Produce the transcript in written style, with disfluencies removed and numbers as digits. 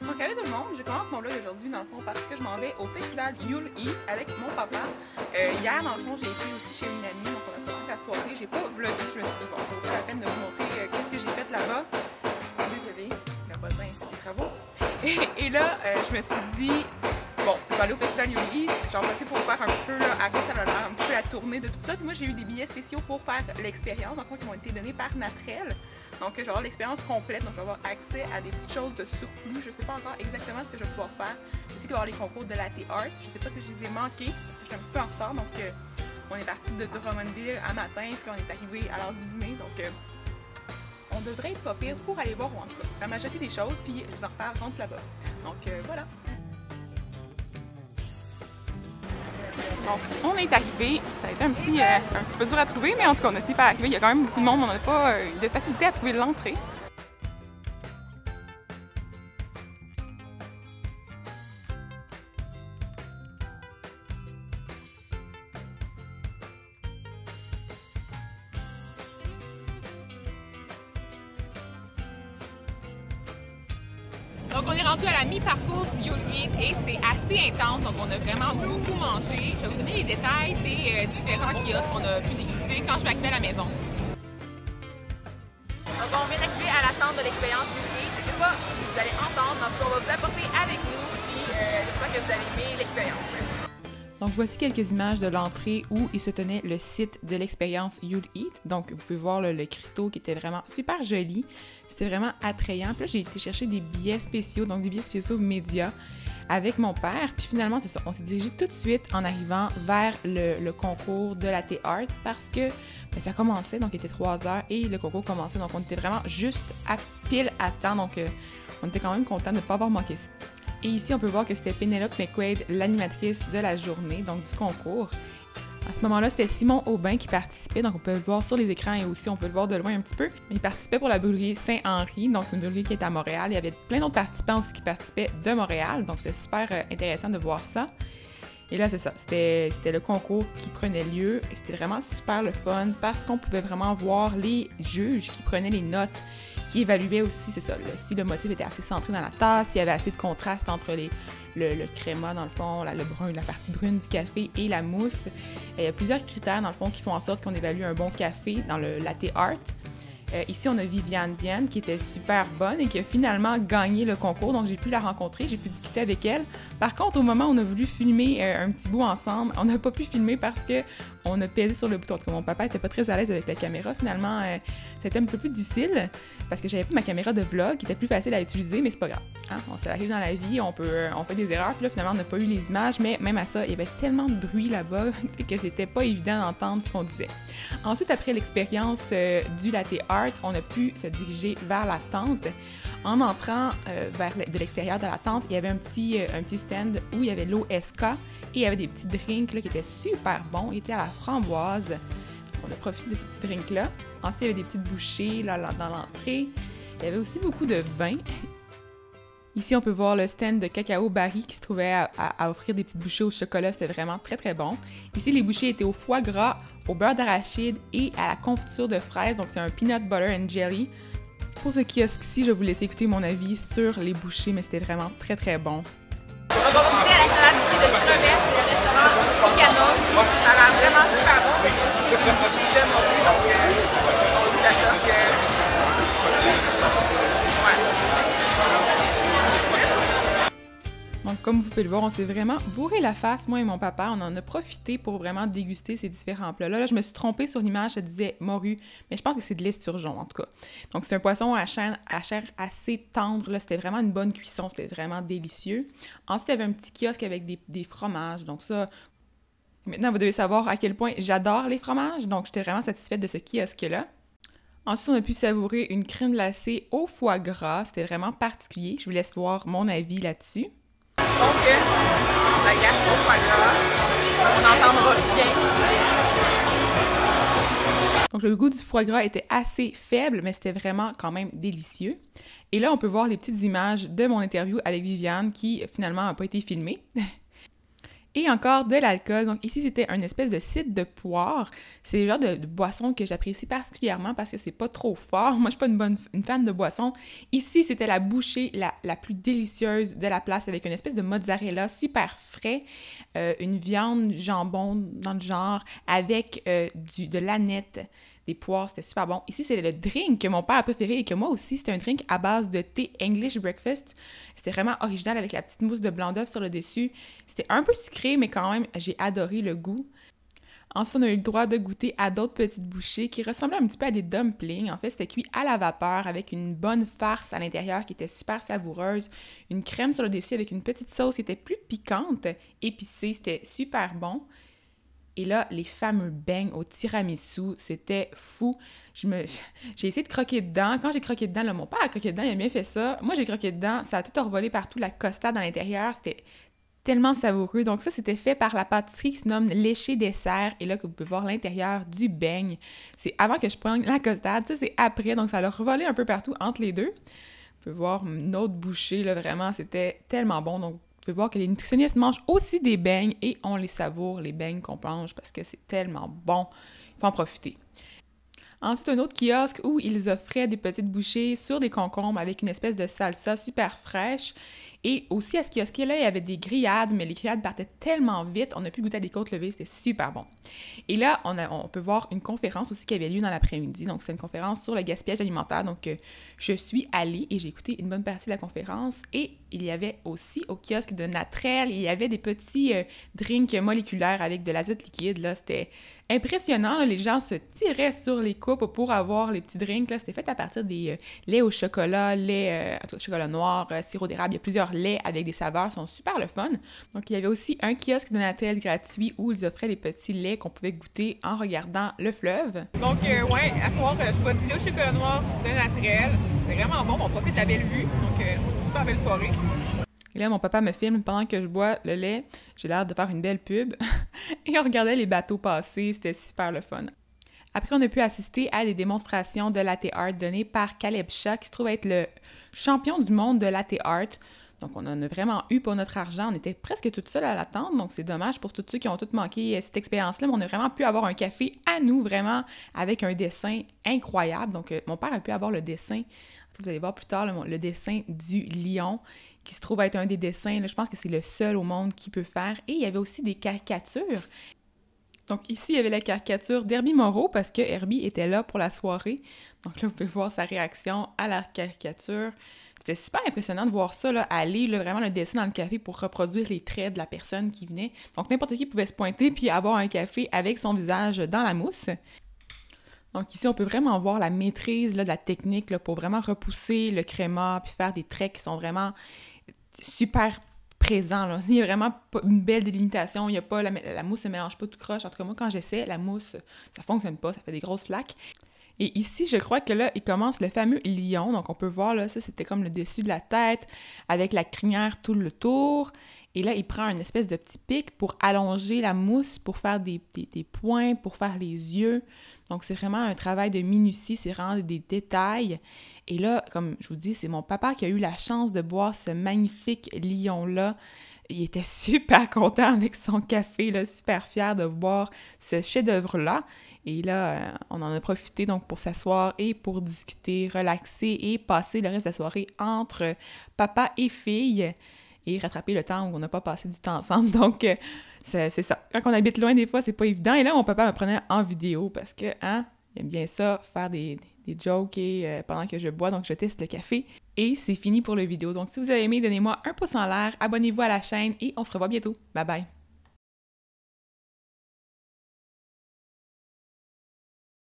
Donc, allez tout le monde, je commence mon vlog aujourd'hui dans le fond parce que je m'en vais au festival You'll Eat avec mon papa. Hier, dans le fond, j'ai été aussi chez une amie, donc on a commencé la soirée. J'ai pas vlogué, je me suis dit, bon, ça vaut pas la peine de vous montrer qu'est-ce que j'ai fait là-bas. Désolée, le voisin fait des travaux. Et là, je me suis dit, bon, je vais aller au festival You'll Eat. J'en profite pour faire un petit peu, là, à quoi ça va faire un petit peu la tournée de tout ça. Puis moi, j'ai eu des billets spéciaux pour faire l'expérience, donc qui m'ont été donnés par Natrel. Donc, je vais avoir l'expérience complète, donc je vais avoir accès à des petites choses de surplus. Je ne sais pas encore exactement ce que je vais pouvoir faire. Je sais qu'il va y avoir les concours de latte art. Je ne sais pas si je les ai manqués, parce que je suis un petit peu en retard. Donc, on est parti de Drummondville à matin, puis on est arrivé à l'heure du dîner. Donc, on devrait être pas pire pour aller voir, ou en tout cas, la majorité des choses, puis je vous en reparle rendu là-bas. Donc, voilà. Donc, on est arrivé, ça a été un petit peu dur à trouver, mais en tout cas, on a fini par arriver. Il y a quand même beaucoup de monde, on n'a pas de facilité à trouver l'entrée. Donc on est rendu à la mi-parcours du You'll Eat et c'est assez intense, donc on a vraiment beaucoup mangé. Je vais vous donner les détails des différents kiosques qu'on a pu déguster quand je vais arriver à la maison. Donc on vient d'arriver à l'attente de l'expérience You'll Eat. Je ne sais pas si vous allez entendre, donc on va vous apporter avec nous, puis j'espère que vous allez aimer l'expérience. Donc voici quelques images de l'entrée où il se tenait le site de l'expérience You'll Eat. Donc vous pouvez voir le criteau qui était vraiment super joli. C'était vraiment attrayant. Puis là, j'ai été chercher des billets spéciaux, donc des billets spéciaux médias avec mon père. Puis finalement, c'est ça, on s'est dirigé tout de suite en arrivant vers le concours de latte art parce que ça commençait, donc il était 3 heures et le concours commençait. Donc on était vraiment juste à pile à temps. Donc on était quand même content de ne pas avoir manqué ça. Et ici, on peut voir que c'était Penelope McQuaid, l'animatrice de la journée, donc du concours. À ce moment-là, c'était Simon Aubin qui participait, donc on peut le voir sur les écrans et aussi on peut le voir de loin un petit peu. Il participait pour la brûlerie Saint-Henri, donc c'est une brûlerie qui est à Montréal. Il y avait plein d'autres participants aussi qui participaient de Montréal, donc c'était super intéressant de voir ça. Et là, c'est ça, c'était le concours qui prenait lieu et c'était vraiment super le fun parce qu'on pouvait vraiment voir les juges qui prenaient les notes, qui évaluaient aussi, c'est ça, si le motif était assez centré dans la tasse, s'il y avait assez de contraste entre le créma dans le fond, la partie brune du café et la mousse. Il y a plusieurs critères dans le fond qui font en sorte qu'on évalue un bon café dans le latte art. Ici, on a Viviane Vienne qui était super bonne et qui a finalement gagné le concours. Donc, j'ai pu la rencontrer, j'ai pu discuter avec elle. Par contre, au moment où on a voulu filmer un petit bout ensemble, on n'a pas pu filmer parce que on a pesé sur le bouton. En tout cas, mon papa n'était pas très à l'aise avec la caméra. Finalement, c'était un peu plus difficile parce que j'avais pas ma caméra de vlog qui était plus facile à utiliser, mais c'est pas grave. Hein? Ça arrive dans la vie, on fait des erreurs. Puis là, finalement, on n'a pas eu les images, mais même à ça, il y avait tellement de bruit là-bas que c'était pas évident d'entendre ce qu'on disait. Ensuite, après l'expérience du latte art, on a pu se diriger vers la tente. En entrant de l'extérieur de la tente, il y avait un petit stand où il y avait l'eau SK et il y avait des petits drinks là, qui étaient super bons. Ils étaient à la framboise. On a profité de ces petits drinks-là. Ensuite, il y avait des petites bouchées là, dans l'entrée. Il y avait aussi beaucoup de vin. Ici, on peut voir le stand de Cacao Barry qui se trouvait à offrir des petites bouchées au chocolat. C'était vraiment très, très bon. Ici, les bouchées étaient au foie gras, au beurre d'arachide et à la confiture de fraises. Donc, c'est un peanut butter and jelly. Pour ce kiosque-ci, je vais vous laisser écouter mon avis sur les bouchées, mais c'était vraiment très, très bon. On va goûter à la salade ici de crevettes, le restaurant Picanos. Ça a l'air vraiment super bon. Il y a aussi des bouchées de morue, donc on goûte à ça. Donc, comme vous pouvez le voir, on s'est vraiment bourré la face, moi et mon papa. On en a profité pour vraiment déguster ces différents plats. Là, je me suis trompée sur l'image, ça disait morue, mais je pense que c'est de l'esturgeon, en tout cas. Donc, c'est un poisson à chair assez tendre. Là, c'était vraiment une bonne cuisson, c'était vraiment délicieux. Ensuite, il y avait un petit kiosque avec des fromages. Donc ça, maintenant, vous devez savoir à quel point j'adore les fromages. Donc, j'étais vraiment satisfaite de ce kiosque-là. Ensuite, on a pu savourer une crème glacée au foie gras. C'était vraiment particulier. Je vous laisse voir mon avis là-dessus. Donc, la gastro foie gras, on n'entendra rien. Donc, le goût du foie gras était assez faible, mais c'était vraiment quand même délicieux. Et là, on peut voir les petites images de mon interview avec Viviane qui, finalement, n'a pas été filmée. Et encore de l'alcool. Donc ici, c'était une espèce de cidre de poire. C'est le genre de boisson que j'apprécie particulièrement parce que c'est pas trop fort. Moi, je suis pas une fan de boisson. Ici, c'était la bouchée la plus délicieuse de la place avec une espèce de mozzarella super frais, une viande jambon dans le genre, avec de l'aneth, des poires, c'était super bon. Ici, c'est le drink que mon père a préféré et que moi aussi, c'était un drink à base de thé English Breakfast. C'était vraiment original avec la petite mousse de blanc d'œuf sur le dessus. C'était un peu sucré, mais quand même, j'ai adoré le goût. Ensuite, on a eu le droit de goûter à d'autres petites bouchées qui ressemblaient un petit peu à des dumplings. En fait, c'était cuit à la vapeur avec une bonne farce à l'intérieur qui était super savoureuse, une crème sur le dessus avec une petite sauce qui était plus piquante, épicée, c'était super bon. Et là, les fameux beignes au tiramisu, c'était fou. J'ai essayé de croquer dedans. Quand j'ai croqué dedans, là, mon père a croqué dedans, il a bien fait ça. Moi, j'ai croqué dedans, ça a tout envolé partout, la costade à l'intérieur. C'était tellement savoureux. Donc ça, c'était fait par la pâtisserie qui se nomme Léché Dessert. Et là, que vous pouvez voir l'intérieur du beigne. C'est avant que je prenne la costade. Ça, c'est après. Donc ça l'a revolé un peu partout entre les deux. Vous pouvez voir une autre bouchée, là, vraiment, c'était tellement bon. Donc, vous pouvez voir que les nutritionnistes mangent aussi des beignes et on les savoure, les beignes qu'on mange, parce que c'est tellement bon. Il faut en profiter. Ensuite, un autre kiosque où ils offraient des petites bouchées sur des concombres avec une espèce de salsa super fraîche. Et aussi, à ce kiosque-là, il y avait des grillades, mais les grillades partaient tellement vite, on a pu goûter à des côtes levées, c'était super bon. Et là, on peut voir une conférence aussi qui avait lieu dans l'après-midi. Donc, c'est une conférence sur le gaspillage alimentaire. Donc, je suis allée et j'ai écouté une bonne partie de la conférence. Et il y avait aussi au kiosque de Natrel, il y avait des petits drinks moléculaires avec de l'azote liquide. Là, c'était impressionnant. Là, les gens se tiraient sur les coupes pour avoir les petits drinks. Là, c'était fait à partir des laits au chocolat, chocolat noir, sirop d'érable. Il y a plusieurs laits avec des saveurs, sont super le fun. Donc, il y avait aussi un kiosque de Natrel gratuit où ils offraient des petits laits qu'on pouvait goûter en regardant le fleuve. Donc, ouais, à soir, je bois du lait au chocolat noir de Natrel. C'est vraiment bon, on profite de la belle vue. Donc, super belle soirée. Et là, mon papa me filme pendant que je bois le lait. J'ai l'air de faire une belle pub. Et on regardait les bateaux passer, c'était super le fun. Après, on a pu assister à des démonstrations de latte art données par Caleb Shah, qui se trouve être le champion du monde de latte art. Donc, on en a vraiment eu pour notre argent. On était presque toutes seules à l'attendre, donc c'est dommage pour tous ceux qui ont toutes manqué cette expérience-là, mais on a vraiment pu avoir un café à nous, vraiment, avec un dessin incroyable. Donc, mon père a pu avoir le dessin, vous allez voir plus tard, le dessin du lion, qui se trouve être un des dessins, là, je pense que c'est le seul au monde qui peut faire. Et il y avait aussi des caricatures. Donc ici, il y avait la caricature d'Herbie Moreau, parce que Herbie était là pour la soirée. Donc là, vous pouvez voir sa réaction à la caricature. C'était super impressionnant de voir ça, là, aller là, vraiment le dessin dans le café pour reproduire les traits de la personne qui venait. Donc n'importe qui pouvait se pointer puis avoir un café avec son visage dans la mousse. Donc ici, on peut vraiment voir la maîtrise là, de la technique là, pour vraiment repousser le créma puis faire des traits qui sont vraiment super présents. Là. Il n'y a vraiment pas une belle délimitation. Il y a pas la mousse ne se mélange pas tout croche. En tout cas, moi, quand j'essaie, la mousse, ça fonctionne pas. Ça fait des grosses flaques. Et ici, je crois que là, il commence le fameux lion. Donc, on peut voir, là, ça, c'était comme le dessus de la tête avec la crinière tout le tour. Et là, il prend une espèce de petit pic pour allonger la mousse, pour faire des points, pour faire les yeux. Donc, c'est vraiment un travail de minutie, c'est vraiment des détails. Et là, comme je vous dis, c'est mon papa qui a eu la chance de boire ce magnifique lion-là. Il était super content avec son café, là, super fier de boire ce chef-d'œuvre-là. Et là, on en a profité donc pour s'asseoir et pour discuter, relaxer et passer le reste de la soirée entre papa et fille et rattraper le temps où on n'a pas passé du temps ensemble. Donc, c'est ça. Quand on habite loin, des fois, c'est pas évident. Et là, mon papa me prenait en vidéo parce que, il aime bien ça, faire des jokes et, pendant que je bois. Donc, je teste le café. Et c'est fini pour la vidéo. Donc, si vous avez aimé, donnez-moi un pouce en l'air, abonnez-vous à la chaîne et on se revoit bientôt. Bye bye!